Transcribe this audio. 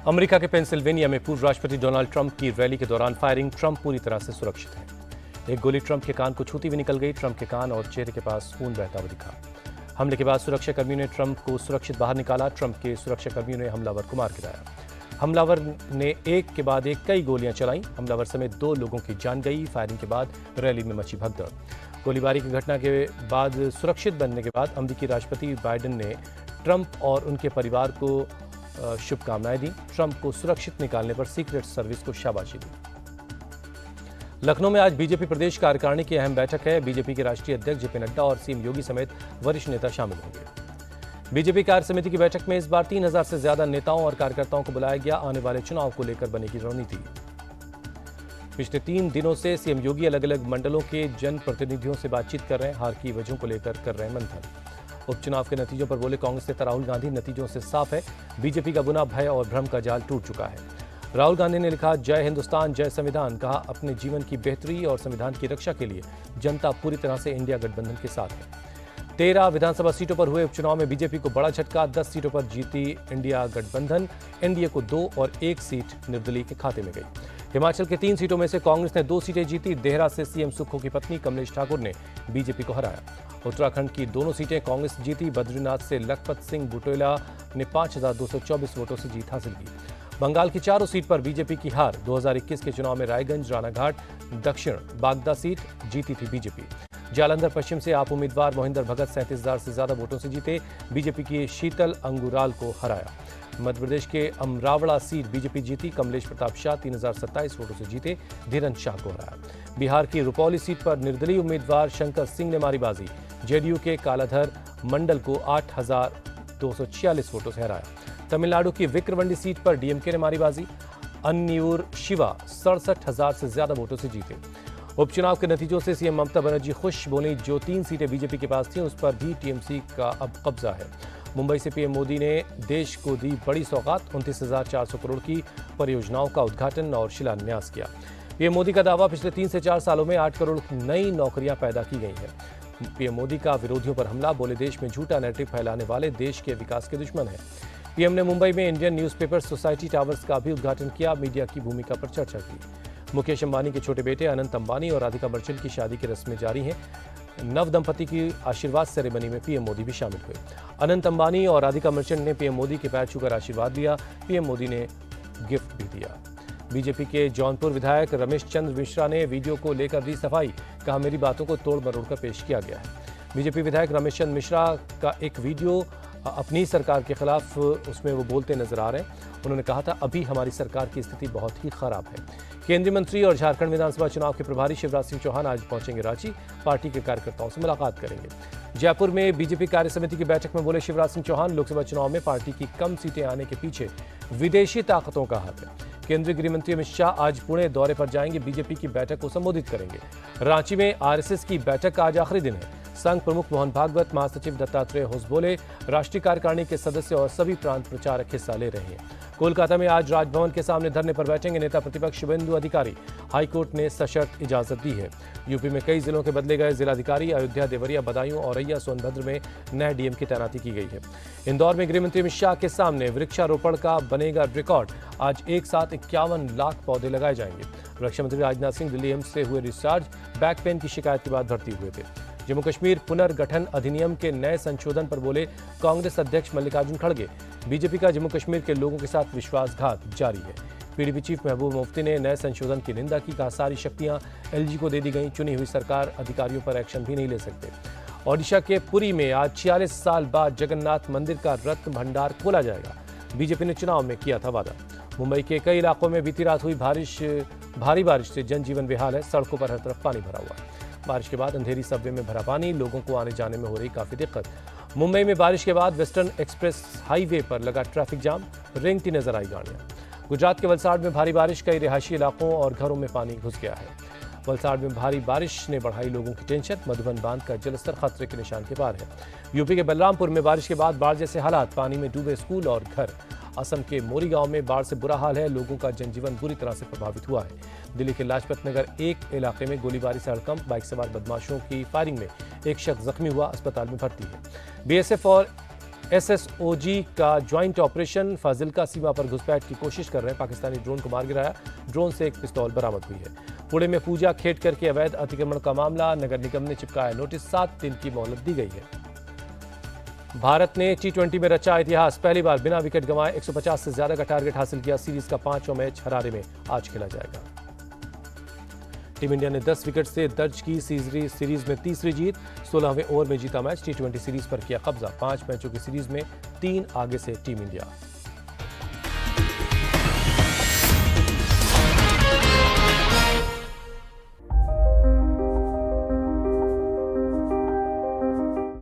America के Pennsylvania में पूर्व राष्ट्रपति डोनाल्ड ट्रंप की रैली के दौरान फायरिंग। ट्रंप पूरी तरह से सुरक्षित है। एक गोली ट्रंप के कान को छूती हुई निकल गई। ट्रंप के कान और चेहरे के पास खून बहता हुआ दिखा। हमले के बाद सुरक्षाकर्मियों ने ट्रंप को सुरक्षित बाहर निकाला। ट्रंप के सुरक्षाकर्मियों ने हमलावर को मार गिराया। हमलावर ने एक के बाद एक कई गोलियां चलाईं। हमलावर समेत 2 लोगों की जान गई। फायरिंग के बाद रैली में मची भगदड़। गोलीबारी की घटना के बाद सुरक्षित बनने के बाद अमेरिकी राष्ट्रपति बाइडेन ने ट्रंप और उनके परिवार को शुभकामनाएं दी। ट्रंप को सुरक्षित निकालने पर सीक्रेट सर्विस को शाबाशी दी। लखनऊ में आज बीजेपी प्रदेश कार्यकारिणी की अहम बैठक है। बीजेपी के राष्ट्रीय अध्यक्ष जेपी नड्डा और सीएम योगी समेत वरिष्ठ नेता शामिल होंगे। बीजेपी कार्य समिति की बैठक में इस बार 3000 से ज्यादा नेताओं और कार्यकर्ताओं को बुलाया गया। आने वाले चुनाव को लेकर बनेगी रणनीति। पिछले 3 दिनों से सीएम योगी अलग अलग मंडलों के जनप्रतिनिधियों से बातचीत कर रहे हैं। हार की वजहों को लेकर कर रहे हैं मंथन। उपचुनाव के नतीजों पर बोले कांग्रेस नेता राहुल गांधी, नतीजों से साफ है बीजेपी का बुना भय और भ्रम का जाल टूट चुका है। राहुल गांधी ने लिखा, जय हिंदुस्तान जय संविधान। कहा, अपने जीवन की बेहतरी और संविधान की रक्षा के लिए जनता पूरी तरह से इंडिया गठबंधन के साथ है। 13 विधानसभा सीटों पर हुए उपचुनाव में बीजेपी को बड़ा झटका। 10 सीटों पर जीती इंडिया गठबंधन। एनडीए को 2 और 1 सीट निर्दलीय के खाते में गई। हिमाचल के 3 सीटों में से कांग्रेस ने 2 सीटें जीती। देहरा से सीएम सुक्खू की पत्नी कमलेश ठाकुर ने बीजेपी को हराया। उत्तराखंड की दोनों सीटें कांग्रेस जीती। बद्रीनाथ से लखपत सिंह बुटोला ने 5224 वोटों से जीत हासिल की। बंगाल की 4 सीट पर बीजेपी की हार। 2021 के चुनाव में रायगंज, रानाघाट, दक्षिण बागदा सीट जीती थी बीजेपी। जालंधर पश्चिम से आप उम्मीदवार मोहिंदर भगत 37,000 से ज्यादा वोटों से जीते। बीजेपी की शीतल अंगुराल को हराया। मध्य प्रदेश के अमरावड़ा सीट बीजेपी जीती। कमलेश प्रताप शाह 3027 वोटों से जीते। धीरन शाह को हराया। बिहार की रुपौली सीट पर निर्दलीय उम्मीदवार शंकर सिंह ने मारी बाजी। जेडीयू के कालाधर मंडल को 8246 वोटों से हराया। तमिलनाडु की विक्रमंडी सीट पर डीएमके ने मारी बाजी। अन्नियूर शिवा 67,000 से ज्यादा वोटों से जीते। उपचुनाव के नतीजों से सीएम ममता बनर्जी खुश। बोली, जो 3 सीटें बीजेपी के पास थीं उस पर भी टीएमसी का अब कब्जा है। मुंबई से पीएम मोदी ने देश को दी बड़ी सौगात। 29,400 करोड़ की परियोजनाओं का उद्घाटन और शिलान्यास किया। पीएम मोदी का दावा, पिछले 3 से 4 सालों में 8 करोड़ नई नौकरियां पैदा की गई हैं। पीएम मोदी का विरोधियों पर हमला। बोले, देश में झूठा नैरेटिव फैलाने वाले देश के विकास के दुश्मन हैं। पीएम ने मुंबई में इंडियन न्यूज़पेपर सोसाइटी टावर्स का भी उद्घाटन किया। मीडिया की भूमिका पर चर्चा की। मुकेश अंबानी के छोटे बेटे अनंत अंबानी और राधिका मर्चेंट की शादी की रस्में जारी हैं। नव दंपति की आशीर्वाद सेरेमनी में पीएम मोदी भी शामिल हुए। अनंत अंबानी और राधिका मर्चेंट ने पीएम मोदी के पैर छूकर आशीर्वाद लिया। पीएम मोदी ने गिफ्ट भी दिया। बीजेपी के जौनपुर विधायक रमेश चंद्र मिश्रा ने वीडियो को लेकर दी सफाई। कहा, मेरी बातों को तोड़ मरोड़ कर पेश किया गया है। बीजेपी विधायक रमेश चंद्र मिश्रा का एक वीडियो अपनी सरकार के खिलाफ, उसमें वो बोलते नजर आ रहे हैं। उन्होंने कहा था, अभी हमारी सरकार की स्थिति बहुत ही खराब है। केंद्रीय मंत्री और झारखंड विधानसभा चुनाव के प्रभारी शिवराज सिंह चौहान आज पहुंचेंगे रांची। पार्टी के कार्यकर्ताओं से मुलाकात करेंगे। जयपुर में बीजेपी कार्य समिति की बैठक में बोले शिवराज सिंह चौहान, लोकसभा चुनाव में पार्टी की कम सीटें आने के पीछे विदेशी ताकतों का हाथ है। केंद्रीय गृह मंत्री अमित शाह आज पुणे दौरे पर जाएंगे। बीजेपी की बैठक को संबोधित करेंगे। रांची में आरएसएस की बैठक का आज आखिरी दिन है। संघ प्रमुख मोहन भागवत, महासचिव दत्तात्रेय होसबोले, राष्ट्रीय कार्यकारिणी के सदस्य और सभी प्रांत प्रचारक हिस्सा ले रहे हैं। कोलकाता में आज राजभवन के सामने धरने पर बैठेंगे नेता प्रतिपक्ष शुभेंदु अधिकारी। हाईकोर्ट ने सशर्त इजाजत दी है। यूपी में कई जिलों के बदले गए जिलाधिकारी। अयोध्या, देवरिया, बदायूं, औरैया, सोनभद्र में नए डीएम की तैनाती की गई है। इंदौर में गृहमंत्री अमित शाह के सामने वृक्षारोपण का बनेगा रिकॉर्ड। आज एक साथ 51 लाख पौधे लगाए जाएंगे। रक्षा मंत्री राजनाथ सिंह दिल्ली एम्स से हुए डिस्चार्ज। बैक पेन की शिकायत के बाद भर्ती हुए थे। जम्मू कश्मीर पुनर्गठन अधिनियम के नए संशोधन पर बोले कांग्रेस अध्यक्ष मल्लिकार्जुन खड़गे। बीजेपी का जम्मू कश्मीर के लोगों के साथ विश्वासघात जारी है। पीडीपी चीफ महबूब मुफ्ती ने नए संशोधन की निंदा की। कहा, सारी शक्तियां एलजी को दे दी गई। चुनी हुई सरकार अधिकारियों पर एक्शन भी नहीं ले सकते। ओडिशा के पुरी में आज 46 साल बाद जगन्नाथ मंदिर का रत्न भंडार खोला जाएगा। बीजेपी ने चुनाव में किया था वादा। मुंबई के कई इलाकों में बीती रात हुई भारी बारिश से जनजीवन बेहाल है। सड़कों पर हर तरफ पानी भरा हुआ है। बारिश के बाद अंधेरी सबवे में भरा पानी। लोगों को आने जाने में हो रही काफी दिक्कत। मुंबई में बारिश के बाद वेस्टर्न एक्सप्रेस हाईवे पर लगा ट्रैफिक जाम। रेंगती नजर आई गाड़ियां। गुजरात के वलसाड़ में भारी बारिश। कई रिहायशी इलाकों और घरों में पानी घुस गया है। वलसाड़ में भारी बारिश ने बढ़ाई लोगों की टेंशन। मधुबन बांध का जलस्तर खतरे के निशान के पार है। यूपी के बलरामपुर में बारिश के बाद बाढ़ जैसे हालात। पानी में डूबे स्कूल और घर। असम के मोरी गांव में बाढ़ से बुरा हाल है। लोगों का जनजीवन बुरी तरह से प्रभावित हुआ है। दिल्ली के लाजपत नगर एक इलाके में गोलीबारी से हड़कंप। बाइक सवार बदमाशों की फायरिंग में एक शख्स जख्मी हुआ। अस्पताल में भर्ती है। बीएसएफ और SSOG का ज्वाइंट ऑपरेशन। फाजिल्का सीमा पर घुसपैठ की कोशिश कर रहे पाकिस्तानी ड्रोन को मार गिराया। ड्रोन से एक पिस्तौल बरामद हुई है। पुणे में पूजा खेड़कर के अवैध अतिक्रमण का मामला। नगर निगम ने चिपकाया नोटिस। 7 दिन की मोहलत दी गई है। भारत ने T20 में रचा इतिहास। पहली बार बिना विकेट गंवाए 150 से ज्यादा का टारगेट हासिल किया। सीरीज का 5वां मैच हरारे में आज खेला जाएगा। टीम इंडिया ने 10 विकेट से दर्ज की सीरीज में तीसरी जीत। 16वें ओवर में जीता मैच। T20 सीरीज पर किया कब्जा। 5 मैचों की सीरीज में 3 आगे से टीम इंडिया।